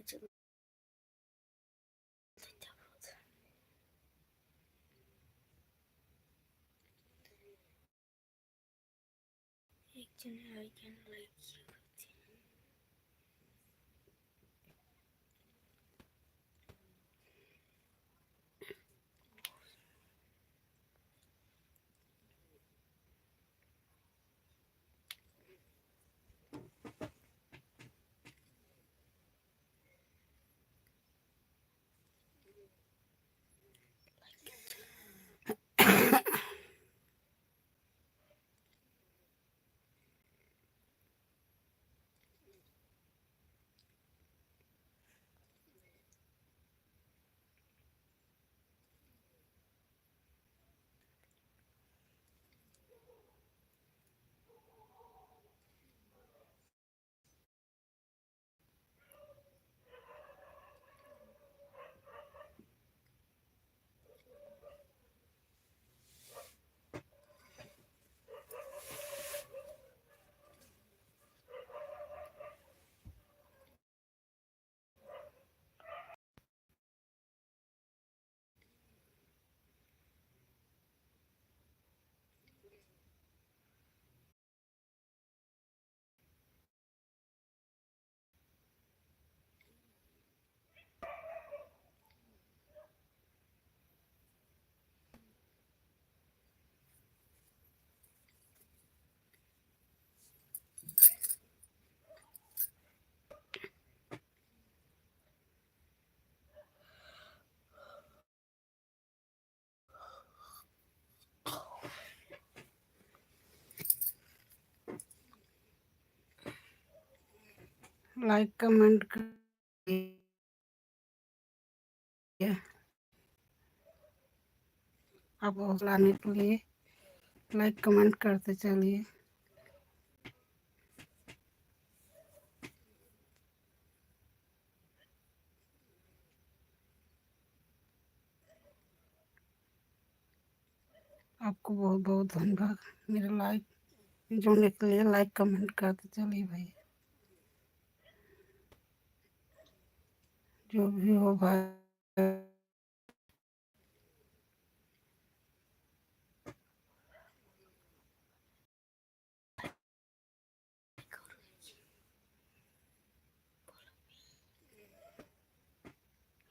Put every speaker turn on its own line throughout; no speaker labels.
चलो actually I can like everything. Like comment करिए, आप लाने के लिए लाइक कमेंट करते चलिए। आपको बहुत बहुत धन्यवाद मेरे लाइक जुड़ने के लिए। लाइक कमेंट करते चलिए भाई, जो भी हो भाई।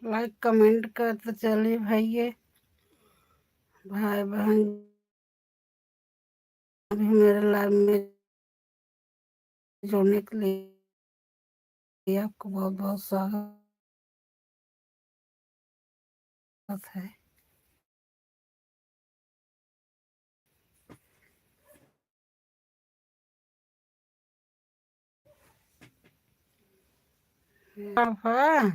लाइक कमेंट करते चलिए भाई, भाई बहन भी मेरे लाइव में जुड़ने के लिए आपको बहुत बहुत स्वागत है। हाँ,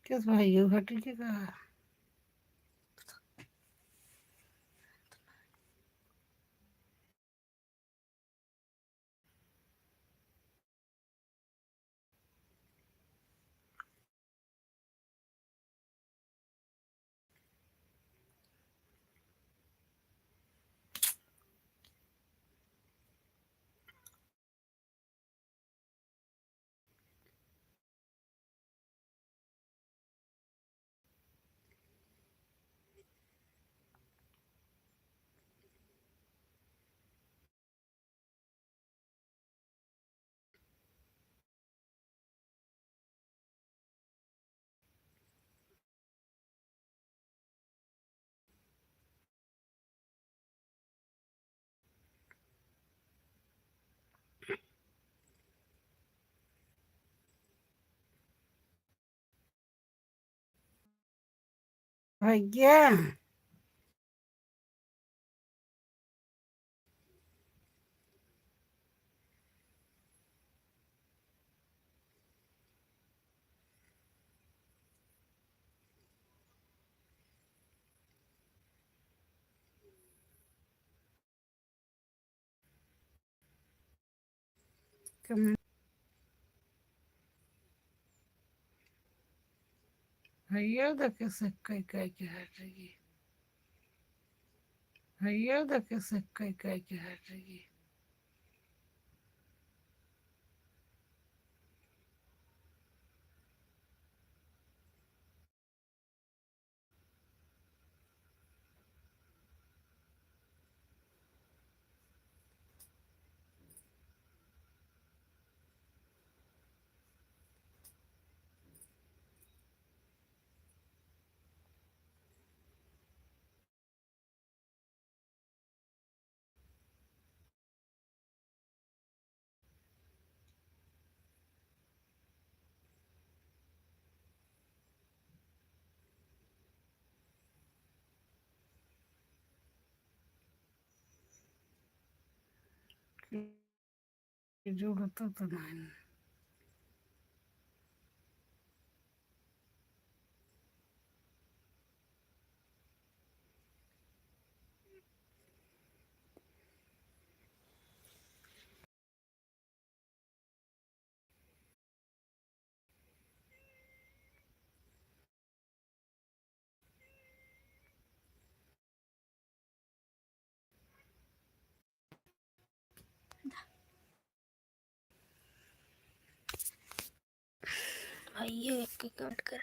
किस भाई हटिएगा। भैया कमेंट। भैया देखे सिक्के कह के हटेगी, भैया देखे सिक्के कह के हटेगी। जरूरत तो नहीं।
भैया एक कमेंट कर।